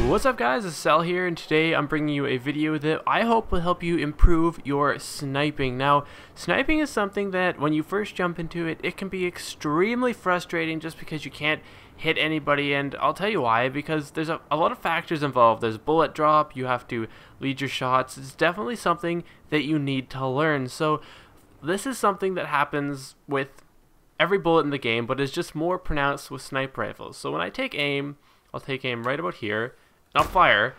What's up guys, it's Sal here, and today I'm bringing you a video that I hope will help you improve your sniping. Now, sniping is something that when you first jump into it, it can be extremely frustrating just because you can't hit anybody, and I'll tell you why, because there's a lot of factors involved. There's bullet drop, you have to lead your shots. It's definitely something that you need to learn. So this is something that happens with every bullet in the game, but is just more pronounced with sniper rifles. So when I take aim, I'll take aim right about here, and I'll fire,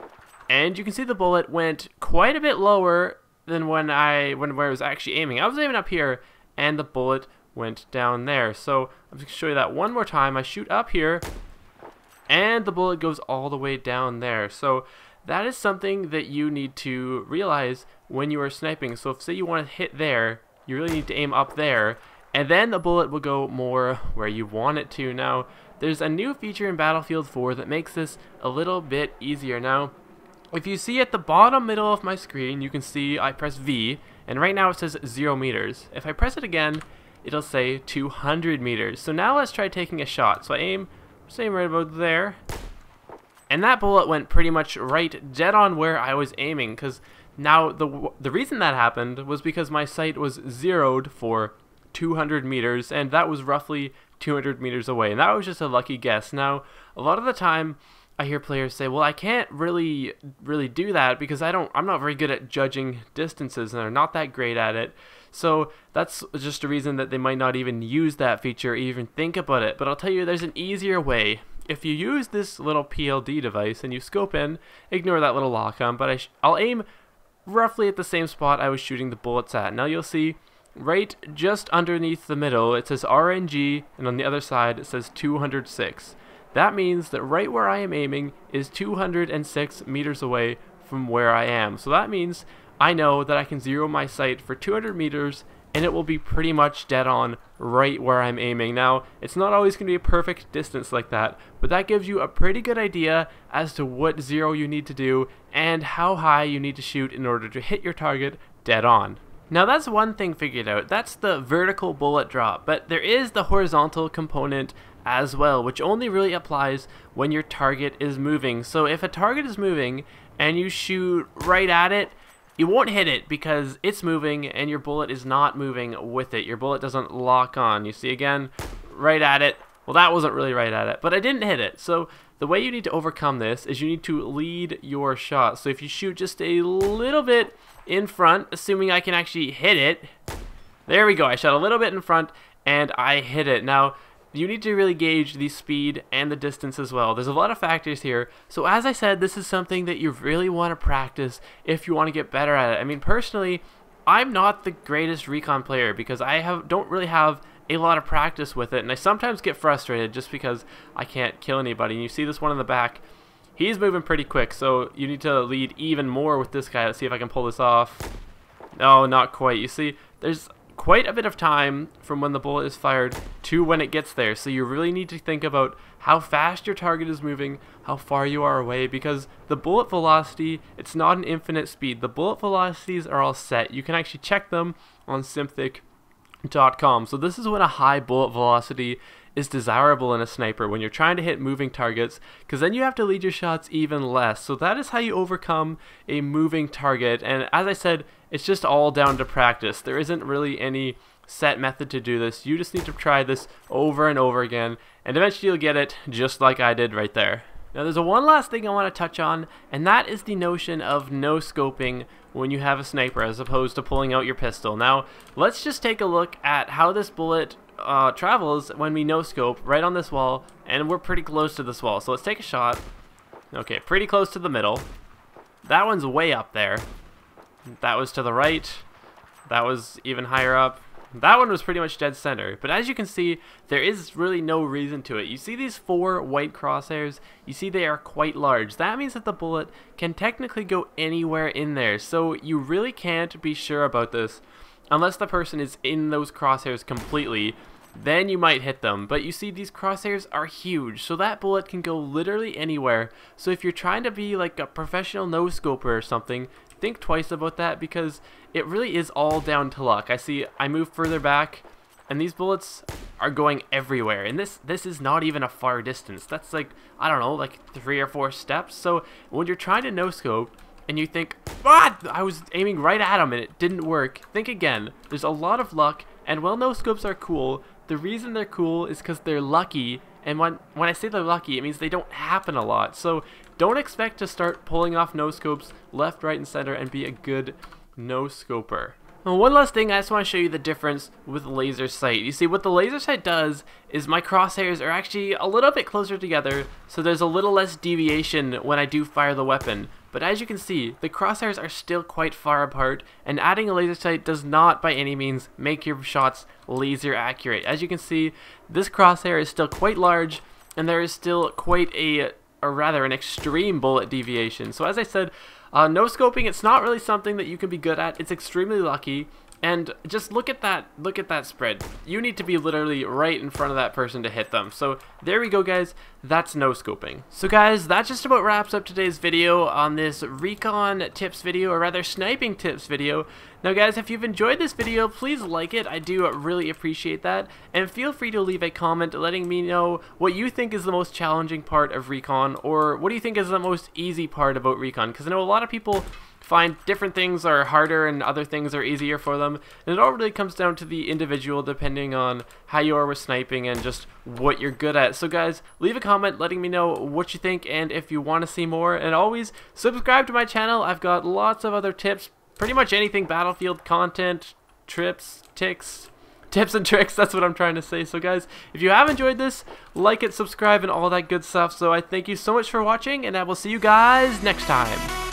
and you can see the bullet went quite a bit lower than where I was actually aiming. I was aiming up here, and the bullet went down there. So I'm just going to show you that one more time. I shoot up here, and the bullet goes all the way down there. So that is something that you need to realize when you are sniping. So if say you want to hit there, you really need to aim up there, and then the bullet will go more where you want it to. Now, there's a new feature in Battlefield 4 that makes this a little bit easier. Now, if you see at the bottom middle of my screen, you can see I press V, and right now it says 0 meters. If I press it again, it'll say 200 meters. So now let's try taking a shot. So I aim right about there, and that bullet went pretty much right dead on where I was aiming, because now the reason that happened was because my sight was zeroed for 200 meters, and that was roughly 200 meters away, and that was just a lucky guess. Now, a lot of the time I hear players say, well, I can't really do that because I'm not very good at judging distances, and they're not that great at it. So that's just a reason that they might not even use that feature or even think about it. But I'll tell you, there's an easier way. If you use this little PLD device and you scope in, ignore that little lock on, but I'll aim roughly at the same spot I was shooting the bullets at. Now you'll see right just underneath the middle it says RNG, and on the other side it says 206. That means that right where I am aiming is 206 meters away from where I am. So that means I know that I can zero my sight for 200 meters and it will be pretty much dead on right where I'm aiming. Now, it's not always going to be a perfect distance like that, but that gives you a pretty good idea as to what zero you need to do and how high you need to shoot in order to hit your target dead on. Now that's one thing figured out. That's the vertical bullet drop, but there is the horizontal component as well, which only really applies when your target is moving. So if a target is moving and you shoot right at it, you won't hit it because it's moving and your bullet is not moving with it. Your bullet doesn't lock on. You see again, right at it. Well, that wasn't really right at it, but I didn't hit it. So the way you need to overcome this is you need to lead your shot. So if you shoot just a little bit in front, assuming I can actually hit it, there we go, I shot a little bit in front and I hit it. Now you need to really gauge the speed and the distance as well. There's a lot of factors here. So as I said, this is something that you really want to practice if you want to get better at it. I mean, personally, I'm not the greatest recon player because I don't really have a lot of practice with it, and I sometimes get frustrated just because I can't kill anybody. And you see this one in the back, he's moving pretty quick, so you need to lead even more with this guy. Let's see if I can pull this off. No, not quite. You see, there's quite a bit of time from when the bullet is fired to when it gets there, so you really need to think about how fast your target is moving, how far you are away, because the bullet velocity, it's not an infinite speed. The bullet velocities are all set. You can actually check them on Simthic.com. So this is when a high bullet velocity is desirable in a sniper, when you're trying to hit moving targets, because then you have to lead your shots even less. So that is how you overcome a moving target, and as I said, it's just all down to practice. There isn't really any set method to do this. You just need to try this over and over again, and eventually you'll get it just like I did right there. Now there's one last thing I want to touch on, and that is the notion of no-scoping when you have a sniper as opposed to pulling out your pistol. Now let's just take a look at how this bullet travels when we no-scope right on this wall, and we're pretty close to this wall. So let's take a shot. Okay, pretty close to the middle. That one's way up there. That was to the right. That was even higher up. That one was pretty much dead center. But as you can see, there is really no reason to it. You see these 4 white crosshairs? You see they are quite large. That means that the bullet can technically go anywhere in there. So you really can't be sure about this unless the person is in those crosshairs completely. Then you might hit them. But you see these crosshairs are huge, so that bullet can go literally anywhere. So if you're trying to be like a professional no-scoper or something, think twice about that, because it really is all down to luck. I see I move further back, and these bullets are going everywhere, and this is not even a far distance. That's like, I don't know, like 3 or 4 steps. So when you're trying to no scope and you think, what? I was aiming right at him and it didn't work, think again. There's a lot of luck, and while no scopes are cool, the reason they're cool is because they're lucky. And when I say they're lucky, it means they don't happen a lot. So don't expect to start pulling off no scopes left, right, and center and be a good no scoper. Now, one last thing, I just want to show you the difference with laser sight. You see, what the laser sight does is my crosshairs are actually a little bit closer together, so there's a little less deviation when I do fire the weapon. But as you can see, the crosshairs are still quite far apart, and adding a laser sight does not by any means make your shots laser accurate. As you can see, this crosshair is still quite large, and there is still quite an extreme bullet deviation. So as I said, no scoping, it's not really something that you can be good at. It's extremely lucky, and just look at that spread. You need to be literally right in front of that person to hit them. So there we go, guys. That's no scoping. So guys, that just about wraps up today's video on this recon tips video, or rather sniping tips video. Now guys, if you've enjoyed this video, please like it. I do really appreciate that, and feel free to leave a comment letting me know what you think is the most challenging part of recon, or what do you think is the most easy part about recon, because I know a lot of people find different things are harder and other things are easier for them, and it all really comes down to the individual depending on how you are with sniping and just what you're good at. So guys, leave a comment letting me know what you think and if you want to see more, and always subscribe to my channel. I've got lots of other tips, pretty much anything Battlefield content, tips and tricks, that's what I'm trying to say. So guys, if you have enjoyed this, like it, subscribe, and all that good stuff. So I thank you so much for watching, and I will see you guys next time.